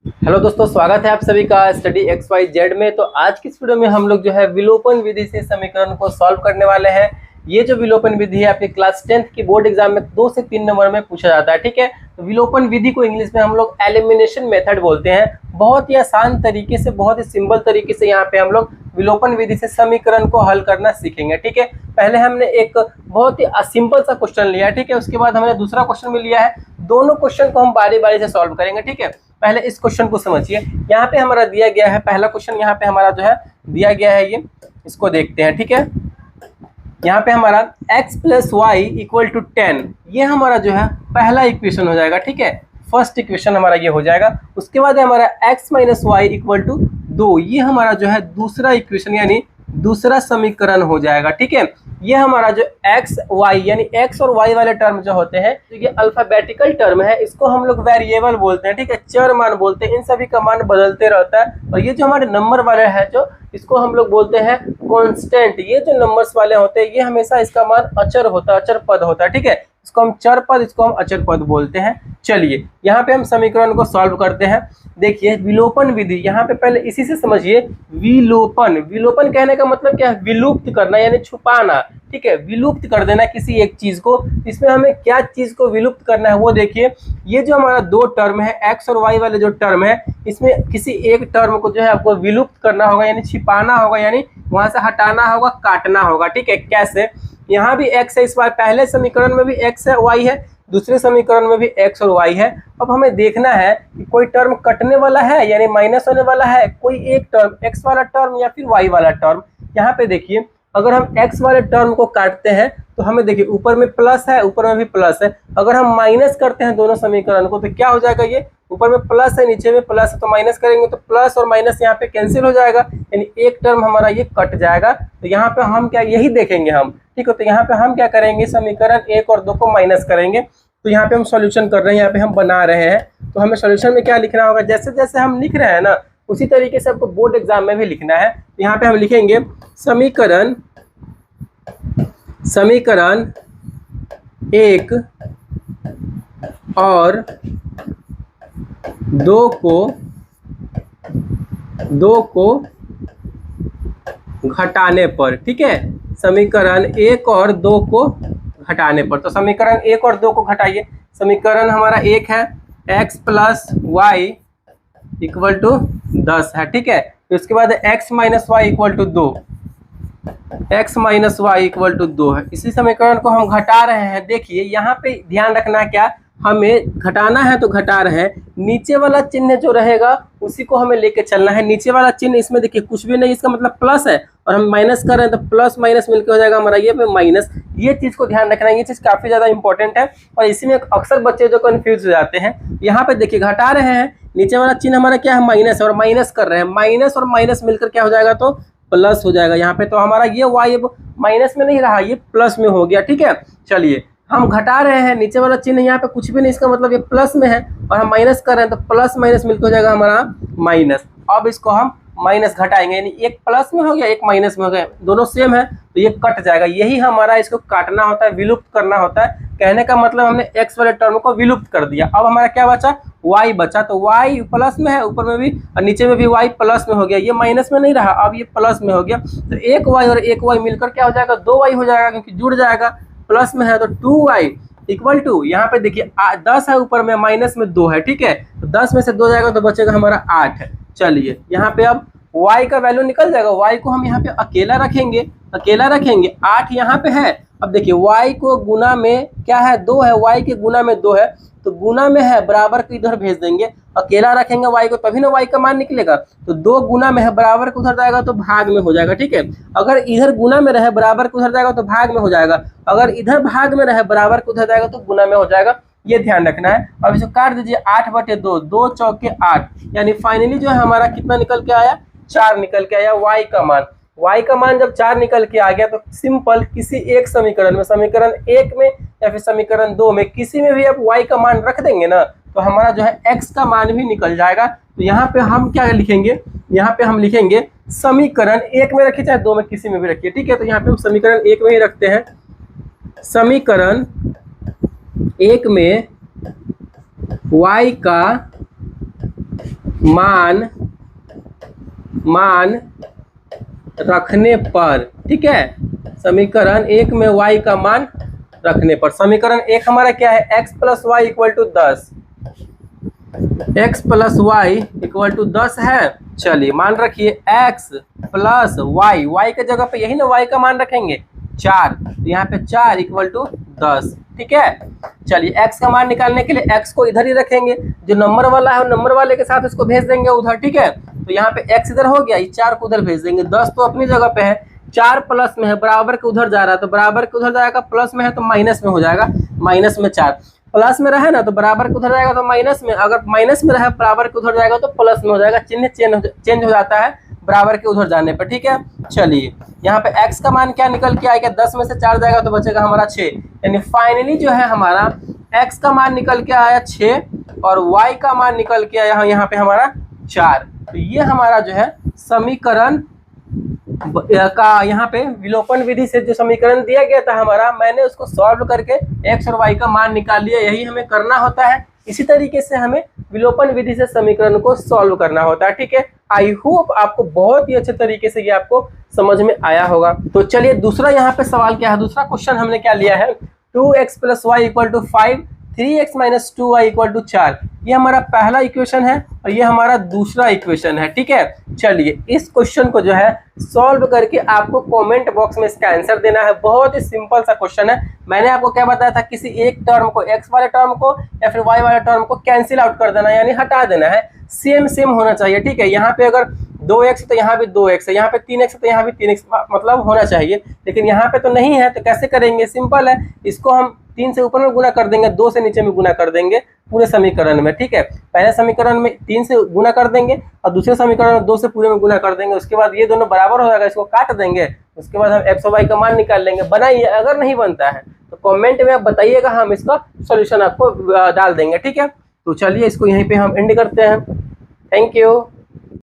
Hello दोस्तों, स्वागत है आप सभी का स्टडी XYZ में। तो आज की इस वीडियो में हम लोग जो है विलोपन विधि से समीकरण को सॉल्व करने वाले हैं। ये जो विलोपन विधि है आपके क्लास 10th की बोर्ड एग्जाम में 2 से 3 नंबर में पूछा जाता है। ठीक है, तो विलोपन विधि को इंग्लिश में हम लोग एलिमिनेशन मेथड बोलते हैं। बहुत ही आसान तरीके से, बहुत ही सिंपल तरीके से यहाँ पे हम लोग विलोपन विधि से समीकरण को हल करना सीखेंगे। ठीक है, पहले हमने एक बहुत ही सिंपल सा क्वेश्चन लिया है। ठीक है, उसके बाद हमने दूसरा क्वेश्चन भी लिया है। दोनों क्वेश्चन को हम बारी बारी से सॉल्व करेंगे। ठीक है, पहले इस क्वेश्चन को समझिए। यहाँ पे हमारा दिया गया है पहला क्वेश्चन, यहाँ पे हमारा जो है दिया गया है, ये इसको देखते हैं। ठीक है, यहाँ पे हमारा x + y = 10, ये हमारा जो है पहला इक्वेशन हो जाएगा। ठीक है, फर्स्ट इक्वेशन हमारा ये हो जाएगा। उसके बाद हमारा x - y = 2, ये हमारा जो है दूसरा इक्वेशन यानी दूसरा समीकरण हो जाएगा। ठीक है, ये हमारा जो x y यानी x और y वाले टर्म जो होते हैं, तो ये अल्फाबेटिकल टर्म है, इसको हम लोग वेरिएबल बोलते हैं। ठीक है, चर मान बोलते हैं। इन सभी का मान बदलते रहता है। और ये जो हमारे नंबर वाले हैं, जो इसको हम लोग बोलते हैं कांस्टेंट। ये जो नंबर्स वाले होते हैं, ये हमेशा इसका मान अचर होता है, अचर पद होता है। ठीक है, इसको हम चर पद, इसको हम अचर पद बोलते हैं। चलिए यहाँ पे हम समीकरण को सॉल्व करते हैं। देखिए विलोपन विधि, यहाँ पे पहले इसी से समझिए। विलोपन, विलोपन कहने का मतलब क्या है? विलुप्त करना यानी छुपाना। ठीक है, विलुप्त कर देना किसी एक चीज को। इसमें हमें क्या चीज को विलुप्त करना है वो देखिए। ये जो हमारा दो टर्म है, एक्स और वाई वाले जो टर्म है, इसमें किसी एक टर्म को जो है आपको विलुप्त करना होगा, यानी छिपाना होगा, यानी वहां से हटाना होगा, काटना होगा। ठीक है, कैसे? यहाँ भी x है, इस बार पहले समीकरण में भी x है, y है, दूसरे समीकरण में भी x और y है। अब हमें देखना है कि कोई टर्म कटने वाला है यानी माइनस होने वाला है, कोई एक टर्म x वाला टर्म या फिर y वाला टर्म। यहाँ पे देखिए, अगर हम x वाले टर्म को काटते हैं तो हमें देखिए ऊपर में प्लस है, ऊपर में भी प्लस है। अगर हम माइनस करते हैं दोनों समीकरण को तो क्या हो जाएगा? ये ऊपर में प्लस है, नीचे में प्लस है, तो माइनस करेंगे तो प्लस और माइनस यहाँ पे कैंसिल हो जाएगा, यानी एक टर्म हमारा ये कट जाएगा। तो यहाँ पे हम क्या यही देखेंगे हम। ठीक है, तो यहाँ पे हम क्या करेंगे? समीकरण 1 और 2 को माइनस करेंगे। तो यहाँ पे हम सॉल्यूशन कर रहे हैं, यहाँ पे हम बना रहे हैं। तो हमें सॉल्यूशन में क्या लिखना होगा? जैसे जैसे हम लिख रहे हैं ना, उसी तरीके से आपको बोर्ड एग्जाम में भी लिखना है। तो यहाँ पे हम लिखेंगे समीकरण 1 और 2 को घटाने पर। ठीक है, समीकरण 1 और 2 को घटाने पर। तो समीकरण 1 और 2 को घटाइए। समीकरण हमारा 1 है x + y = 10 है। ठीक है, उसके बाद x - y = 2, x - y = 2 है। इसी समीकरण को हम घटा रहे हैं। देखिए यहाँ पे ध्यान रखना, क्या हमें घटाना है तो घटा रहे हैं। नीचे वाला चिन्ह जो रहेगा उसी को हमें लेके चलना है। नीचे वाला चिन्ह, इसमें देखिए कुछ भी नहीं, इसका मतलब प्लस है, और हम माइनस कर रहे हैं तो प्लस माइनस मिलकर हो जाएगा हमारा ये माइनस। ये चीज को ध्यान रखना है, ये चीज काफी ज्यादा इंपॉर्टेंट है। और इसी में अक्सर बच्चे जो कंफ्यूज हो जाते हैं। यहाँ पे देखिए घटा रहे हैं, नीचे वाला चिन्ह हमारा क्या है? माइनस, और माइनस कर रहे हैं। माइनस और माइनस मिलकर क्या हो जाएगा? तो प्लस हो जाएगा यहाँ पे। तो हमारा ये y अब माइनस में नहीं रहा, ये प्लस में हो गया। ठीक है, चलिए हम घटा रहे हैं, नीचे वाला चिन्ह यहाँ पे कुछ भी नहीं, इसका मतलब ये प्लस में है, और हम माइनस कर रहे हैं तो प्लस माइनस मिलकर हो जाएगा हमारा माइनस। अब इसको हम माइनस घटाएंगे, यानी एक प्लस में हो गया, एक माइनस में हो गया, दोनों सेम है तो ये कट जाएगा। यही हमारा इसको काटना होता है, विलुप्त करना होता है। कहने का मतलब हमने x वाले टर्म को विलुप्त कर दिया। अब हमारा क्या बचा? y बचा। तो y प्लस में है, ऊपर में भी और नीचे में भी y प्लस में हो गया। ये माइनस में नहीं रहा, अब ये प्लस में हो गया। तो एक y और एक y मिलकर क्या हो जाएगा? 2y हो जाएगा, क्योंकि जुड़ जाएगा, प्लस में है। तो 2y = यहाँ पे देखिए 10 है, ऊपर में माइनस में 2 है। ठीक है, तो 10 में से 2 जाएगा तो बचेगा हमारा 8 है। चलिए यहाँ पे अब y का वैल्यू निकल जाएगा। y को हम यहाँ पे अकेला रखेंगे, 8 यहाँ पे है। अब देखिए y को गुना में क्या है? 2 है, y के गुना में 2 है, तो गुना में है, बराबर को इधर भेज देंगे। अकेला रखेंगे y को, तभी ना y का मान निकलेगा। तो 2 गुना में है, बराबर को उधर जाएगा तो भाग में हो जाएगा। ठीक है, अगर इधर गुना में रहे, बराबर को उधर जाएगा तो भाग में हो जाएगा। अगर इधर भाग में रहे, बराबर को उधर जाएगा तो गुना में हो जाएगा। ये ध्यान रखना है। अब इसको काट दीजिए, 8/2, 2 चौके 8, यानी फाइनली जो है हमारा कितना निकल के आया? 4 निकल के आया y का मान। y का मान जब 4 निकल के आ गया तो सिंपल किसी एक समीकरण में, समीकरण 1 में या फिर समीकरण 2 में, किसी में भी आप y का मान रख देंगे ना, तो हमारा जो है x का मान भी निकल जाएगा। तो यहाँ पे हम क्या लिखेंगे? यहाँ पे हम लिखेंगे समीकरण 1 में रखिए, चाहे 2 में, किसी में भी रखिए। ठीक है, तो यहाँ पे हम समीकरण 1 में ही रखते हैं। समीकरण 1 में y का मान रखने पर, ठीक है, समीकरण 1 में y का मान रखने पर। समीकरण 1 हमारा क्या है, x plus y equal to 10, x plus y equal to 10 है। चलिए मान रखिए x प्लस वाई, y के जगह पे यही ना y का मान रखेंगे 4, तो यहाँ पे 4 इक्वल टू 10, ठीक है। चलिए x का मान निकालने के लिए x को इधर ही रखेंगे, जो नंबर वाला है नंबर वाले के साथ इसको भेज देंगे उधर, ठीक है। तो यहाँ पे x इधर हो गया, ये 4 को उधर भेज देंगे, 10 तो अपनी जगह पे है, 4 प्लस में है, बराबर के उधर जा रहा है तो बराबर के उधर जाएगा, प्लस में है तो माइनस में हो जाएगा, माइनस में 4, प्लस में रहे ना तो बराबर के उधर जाएगा तो माइनस में, अगर माइनस में रहे बराबर के उधर जाएगा तो प्लस में हो जाएगा, चिन्ह चेंज हो जाता है बराबर के उधर जाने पर, ठीक है। चलिए यहाँ पे x का मान क्या निकल के आएगा, 10 में से 4 जाएगा तो बचेगा हमारा 6, यानी फाइनली जो है हमारा x का मान निकल के आया 6 और y का मान निकल के आया यहाँ पे हमारा 4। तो ये हमारा जो है समीकरण का यहाँ पे विलोपन विधि से जो समीकरण दिया गया था हमारा, मैंने उसको सॉल्व करके x और y का मान निकाल लिया। यही हमें करना होता है, इसी तरीके से हमें विलोपन विधि से समीकरण को सॉल्व करना होता है, ठीक है। आई होप आपको बहुत ही अच्छे तरीके से ये आपको समझ में आया होगा। तो चलिए दूसरा यहाँ पे सवाल क्या है, दूसरा क्वेश्चन हमने क्या लिया है, 2x plus y equal to 5, 3x minus 2y equal to 4। ये हमारा पहला इक्वेशन है और ये हमारा दूसरा इक्वेशन है, ठीक है। चलिए इस क्वेश्चन को जो है सॉल्व करके आपको कमेंट बॉक्स में इसका आंसर देना है। बहुत ही सिंपल सा क्वेश्चन है। मैंने आपको क्या बताया था, किसी एक टर्म को, x वाले टर्म को या फिर y वाले टर्म को कैंसिल आउट कर देना, यानी हटा देना है, सेम सेम होना चाहिए, ठीक है। यहाँ पे अगर 2x तो यहाँ भी 2x है, यहाँ पे 3x तो यहाँ भी 3x मतलब होना चाहिए, लेकिन यहाँ पे तो नहीं है, तो कैसे करेंगे, सिंपल है, इसको हम 3 से ऊपर में गुना कर देंगे, 2 से नीचे में गुना कर देंगे पूरे समीकरण में, ठीक है। पहले समीकरण में 3 से गुना कर देंगे और दूसरे समीकरण में 2 से पूरे में गुना कर देंगे, उसके बाद ये दोनों बराबर हो जाएगा, इसको काट देंगे, उसके बाद हम x और y का मान निकाल लेंगे। बनाइए, अगर नहीं बनता है तो कमेंट में आप बताइएगा, हम इसका सॉल्यूशन आपको डाल देंगे, ठीक है। तो चलिए इसको यहीं पे हम एंड करते हैं। Thank you.